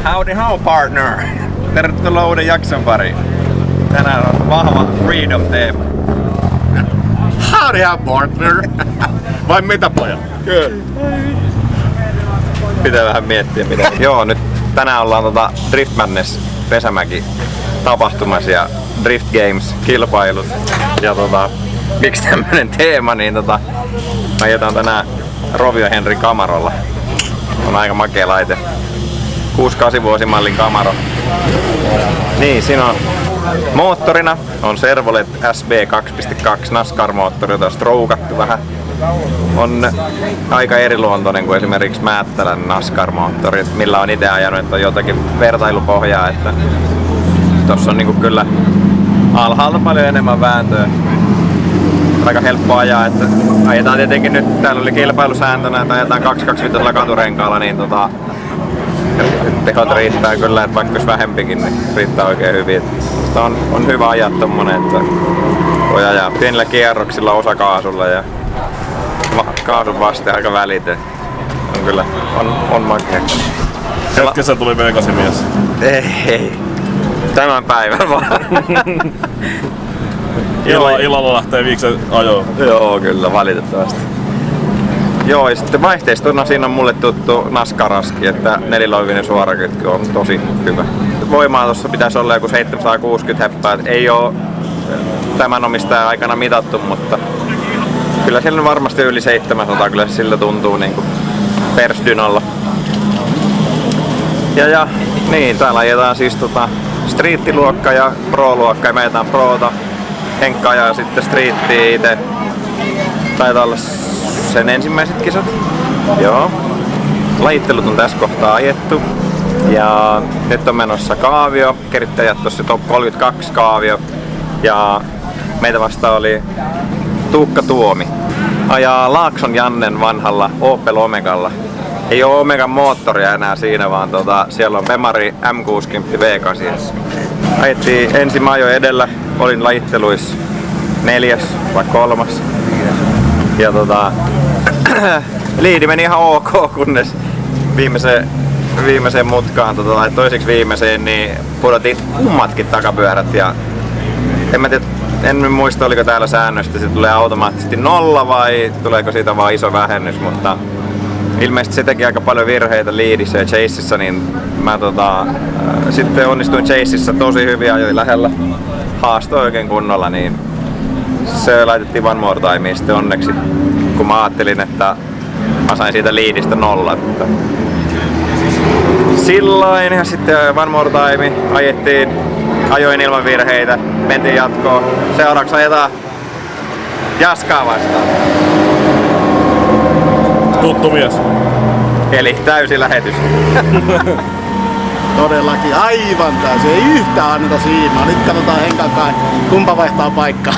Howdy how partner! Tervetuloa uuden jakson pariin. Tänään on vahva Freedom-teema. Howdy how partner! Vai mitä pojat? Kyllä. Pitää vähän miettiä mitä. Joo, nyt tänään ollaan Drift Madness Pesämäki tapahtumassa ja Drift Games kilpailut. Ja miksi tämmönen teema, niin ajetaan tänään Rovio Henry Camarolla. On aika makea laite. 6-8 vuosimallin Camaro. Niin, siinä on moottorina on Servolet SB 2.2 NASCAR-moottori, jota on stroukattu vähän. On aika eriluontoinen kuin esimerkiksi Määttälän NASCAR-moottori, millä on itse ajanut, että on jotakin vertailupohjaa, että tossa on niinku kyllä alhaalta paljon enemmän vääntöä. Aika helppo ajaa, että ajetaan tietenkin nyt, täällä oli kilpailusääntönä, että ajetaan 225 katurenkaalla, niin tehot riittää kyllä, että vaikka olisi vähempikin, niin riittää oikein hyvin. Sitä on hyvä ajaa tommonen, että voi ajaa pienillä kierroksilla osakaasulla ja kaasun vasten aika välitä. On kyllä, on makea. Hetkessä tuli V8-mies. Ei. Tämän päivän vaan. Illalla lähtee viiksen ajoon. Joo, kyllä, valitettavasti. Joo, ja sitten vaihteistona siinä on mulle tuttu NASCAR-aski, että neliloivinen suorakytky on tosi hyvä. Voimaa tuossa pitäisi olla joku 760 heppää. Ei oo tämän omistajan aikana mitattu, mutta kyllä siellä varmasti yli 700, kyllä sillä tuntuu niinku persdynalla. Ja niin, täällä ajetaan siis streettiluokka ja pro-luokka ja me ajetaan proota. Henkka ajaa sitten streettiä itse. Taitaa olla sen ensimmäiset kisat. Joo. Lajittelut on tässä kohtaa ajettu. Ja nyt on menossa kaavio. Keritte ajaa tossa top 32 kaavio. Ja meitä vastaan oli Tuukka Tuomi. Ajaa Laakson Jannen vanhalla Opel Omegalla. Ei oo Omegan moottoria enää siinä, vaan siellä on Bemari M60 V8. Ajettiin ensin mä ajoin edellä. Olin lajitteluissa 4. vai 3. Ja liidi meni ihan ok, kunnes viimeiseen mutkaan, tai toiseksi viimeiseen, niin pudotin kummatkin takapyörät. Ja en muista oliko täällä säännöstä, se tulee automaattisesti 0 vai tuleeko siitä vaan iso vähennys, mutta ilmeisesti se teki aika paljon virheitä liidissä ja chaseissa, niin mä sitten onnistuin chaseissa tosi hyvin, ajoin lähellä. Haastoi oikein kunnolla, niin se laitettiin One More Timeen sitten onneksi, kun mä ajattelin, että mä sain siitä liidistä 0. Silloin ja sitten One More Time ajoin ilman virheitä, mentiin jatkoon. Seuraavaksi ajetaan Jaskaa vastaan. Tuttu mies. Eli täysi lähetys. Todellakin aivan täysin, ei yhtään anneta siimaa. Nyt katsotaan Henkan kanssa, kumpa vaihtaa paikkaa.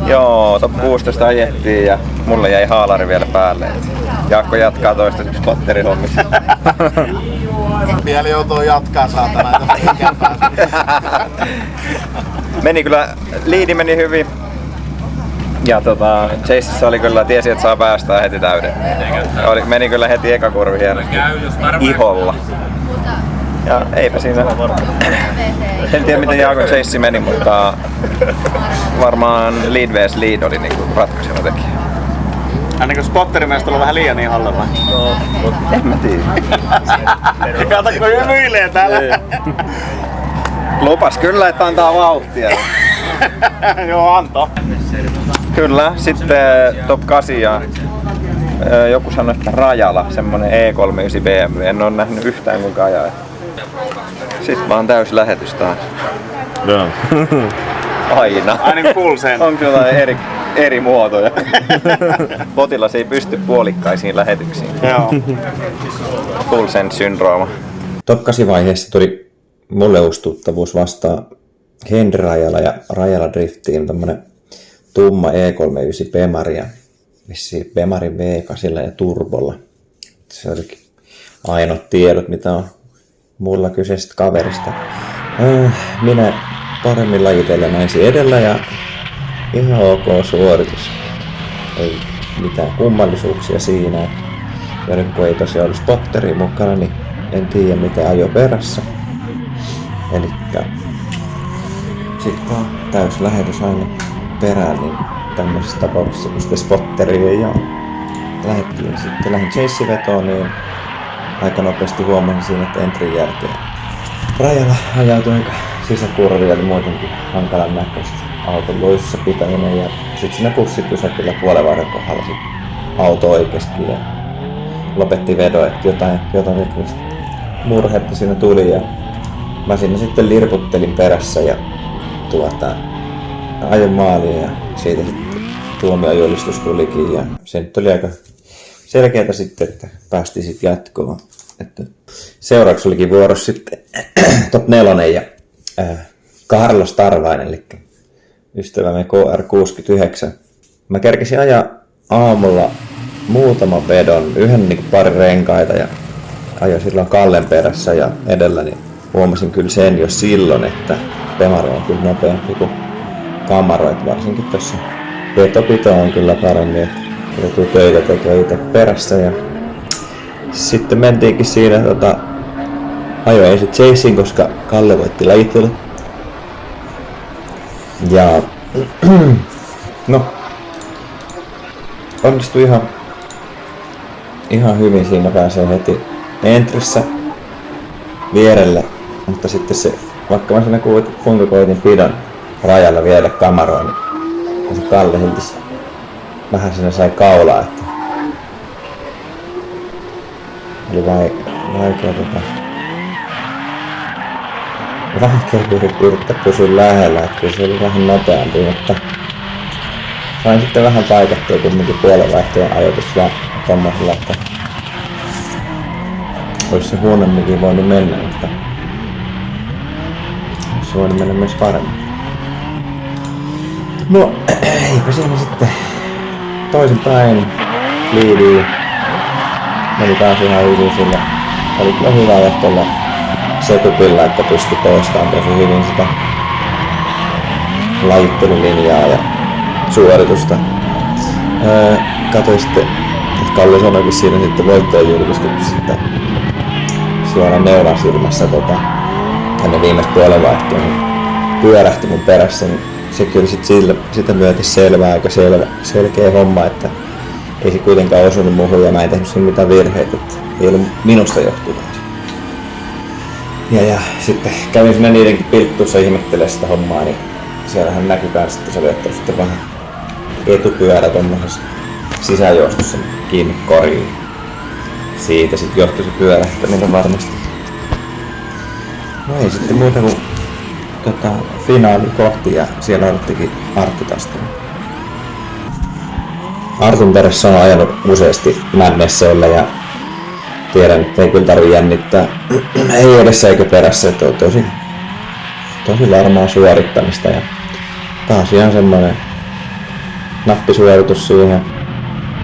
Joo, top 16 ajettiin ja mulle jäi haalari vielä päälle. Jaakko jatkaa toistaiseksi spotterihommissa. Vielä joutuu jatkaa saatana. Meni kyllä, liidi meni hyvin. Ja chaseissa oli kyllä, tiesi että saa päästää heti täyden. Meni kyllä heti eka kurvi iholla. Ja eipä siinä. En tiedä miten Jaakon chase meni, mutta varmaan lead vs lead oli niinku ratkaiseva tekijä. Ainakin spotterimeistä on vähän liian iholla vai? No, en mä tiedä. Kato kun hymyilee täällä. Lupas kyllä, että antaa vauhtia. Joo, anto. Kyllä, sitten top 8 ja joku sanoi, että Rajala, semmonen E39 BMW. En oo nähnyt yhtään kuinka ajaa. Sitten vaan täys lähetys taas. Joo. Aina. Aina full sen. Onko jotain eri muotoja? Potilas ei pysty puolikkaisiin lähetyksiin. Joo. Full send syndrooma. Top 8 vaiheessa tuli mulle uusi tuttavuus vastaan Henri Rajala ja Rajala Driftiin tämmönen tumma E39 Bemari ja vissiin Bemarin V8 ja turbolla. Se olikin ainoat tiedot, mitä on mulla kyseisestä kaverista. Minä paremmin lajitellen ensin edellä ja ihan ok suoritus. Ei mitään kummallisuuksia siinä. Ja nyt kun ei tosiaan ollut spotteri mukana, niin en tiedä mitä ajo perässä. Elikkä sit vaan täys lähetys aina perään niin tämmöisessä tapauksessa, kun sitä spotteria ei ole. Lähettiin sitten lähdin chase-vetoon, niin aika nopeasti huomasin siinä, että entrin jälkeen Rajala ajautui aika sisäkurvia, eli muutenkin hankalan näköistä auton luissa pitäminen ja sit siinä bussipysäkillä puolenvaihdon kohdalla sit auto oikeesti ja lopetti vedon, että jotain teknistä murhetta siinä tuli ja mä siinä sitten lirputtelin perässä ja ajoin maaliin ja siitä sitten tuomiojulistus tulikin ja se nyt oli aika selkeätä sitten, että päästiin sitten jatkoon. Että seuraavaksi olikin vuorossa sitten top 4 ja Carlos Tarvainen, eli ystävämme KR69. Mä kerkesin ajaa aamulla muutaman vedon, yhden niin parin renkaita ja ajoin silloin Kallen perässä ja edellä, niin huomasin kyllä sen jo silloin, että Bemari on kyllä nopeampi kuin Camaro, että varsinkin tuossa vetopito on kyllä paremmin, että joutuu töitä tekee itse perässä ja sitten mentiinkin siinä ajoin ensin chasein, koska Kalle voitti lajittelun. Ja no onnistui ihan hyvin, siinä pääsee heti entrissä vierelle, mutta sitten se, vaikka mä siinä kuinka koitin pidon Rajalla viedä Camaroon, niin se Kalle silti vähän siinä sai kaulaa, että oli vaikea yrittää pysyä lähellä, että kyllä se oli vähän nopeampi, mutta sain sitten vähän paikattua kumminkin puolenvaihtojen ajoitus vaan tommosella, että olisi se huonomminkin voinut mennä, mutta olisi voinut mennä myös paremmin. No, eipä siinä sitten toisinpäin liiviin. Meni taas ihan hyvin sillä. Oli kyllä hyvä johtolla setupilla, että pystyi toistamaan tosi hyvin sitä lajittelulinjaa ja suoritusta. Katsoin sitten, että Kalle sanoikin siinä sitten voittajajulkistuksessa, että suoraan neulan silmässä ennen viimeistä puolenvaihtoa niin pyörähti mun perässä. Niin sekin oli sitten sitä myöten aika selkeä homma, että ei se kuitenkaan osunut muuhun ja mä en tehnyt siinä mitään virheitä, että ei ollut minusta johtuvaa. Ja sitten kävin sinne niidenkin pilttuussa ihmettelemään sitä hommaa, niin siellähän näkyi kans, että se oli ottanut sitten vähän etupyörä tommosessa sisäjuostossa kiinni koriin. Siitä sitten johtui se pyörähtäminen varmasti. No ei sitten muuta kuin finaali kohti ja siellä odottikin Arttu taistelu. Artun perässä on ajanut useasti Madnessillä ja tiedän, että ei kyllä tarvitse jännittää ei edessä eikä perässä, että on tosi varmaa suorittamista ja taas ihan semmoinen nappisuoritus siihen,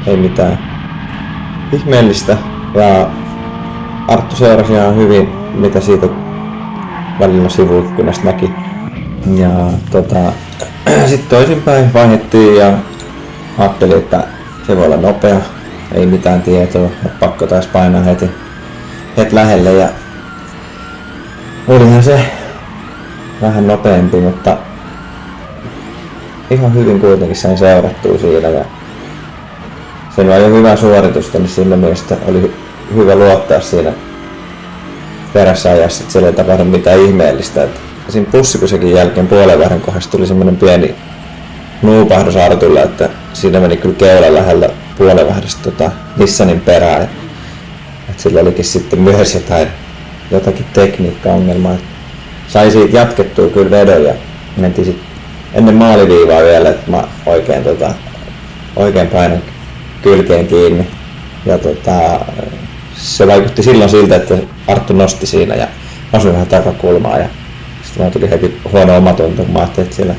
ei mitään ihmeellistä ja Arttu seurasi ihan hyvin mitä siitä välillä sivuikkunasta näki ja sitten toisinpäin vaihdettiin ja ajattelin, että se voi olla nopea, ei mitään tietoa, pakko taas painaa heti lähelle ja olihan se vähän nopeampi, mutta ihan hyvin kuitenkin sain seurattua siinä ja sen oli hyvä suoritusta, niin siinä mielessä oli hyvä luottaa siinä perässä ajassa, että siellä ei tapahdu mitään ihmeellistä. Että siinä bussipysäkin jälkeen puolenvaihden kohdassa tuli semmoinen pieni nuupahdus Artulla, että siinä meni kyllä keula lähellä puolenvaihdesta Nissanin perään. Että sillä olikin sitten myös jotakin tekniikka-ongelmaa. sai siitä jatkettua kyllä vedon ja mentiin sit ennen maaliviivaa vielä, että mä oikein painoin kylkeen kiinni. Ja se vaikutti silloin siltä, että Arttu nosti siinä ja osui vähän takakulmaa ja sitten mulla tuli heti huono omatunto, kun mä ajattelin, että siellä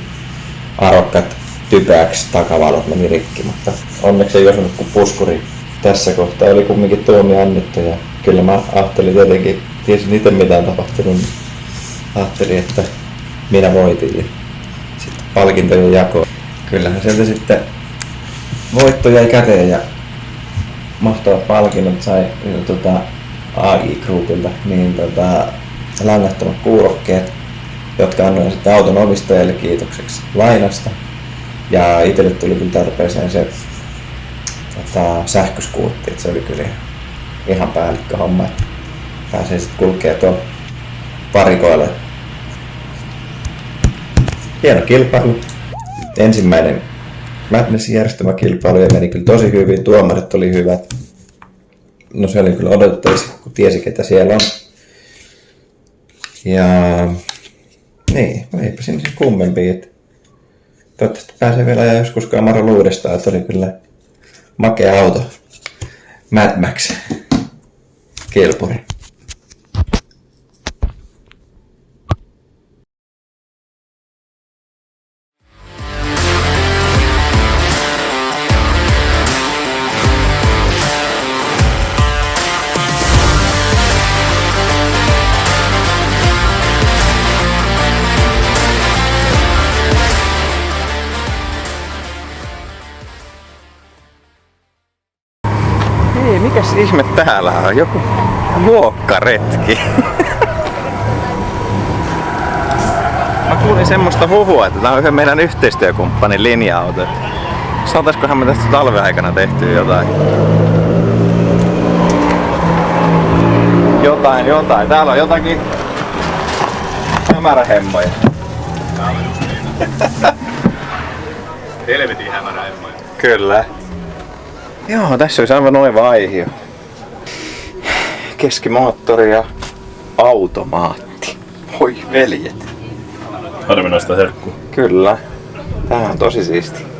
arvokkaat typeäksi takavalot meni rikki, mutta onneksi ei osunut kuin puskuri. Tässä kohtaa oli kumminkin tuomio annettu ja kyllä mä ajattelin tietenkin, tiesin itse mitä on tapahtunut, niin ajattelin, että minä voitin ja sitten palkintojen jako. Kyllähän sieltä sitten voitto jäi käteen ja mahtavat palkinnot sai AI Groupilta niin langattomat kuulokkeet, jotka annoin sitten auton omistajalle kiitokseksi lainasta. Ja itselle tuli kyllä tarpeeseen se sähköskuutti, että se oli kyllä ihan päällikköhomma, että pääsee sitten kulkemaan tuon varikoille. Hieno kilpailu. Ensimmäinen Madnessin järjestämäkilpailu ja meni kyllä tosi hyvin, tuomarit oli hyvät. No se oli kyllä odotettavissa, kun tiesi ketä siellä on. Ja niin, eipä siinä sen kummempi. Että toivottavasti pääsee vielä joskus kamaralla uudestaan, että oli kyllä makea auto. Mad Max kilpuri. Ei, mikäs ihme täällä on? Joku luokkaretki. Mä kuulin semmoista huhua, että tää on yhden meidän yhteistyökumppanin linja-auto. Saataiskohan me tästä talven aikana tehtyä jotain? Jotain. Täällä on jotakin hämärähemmoja. Helvetin hämärähemmoja. Kyllä. Joo, tässä olisi aivan oiva aihio. Keskimoottori ja automaatti. Voi veljet. Harvinaista herkkua. Kyllä. Tää on tosi siisti.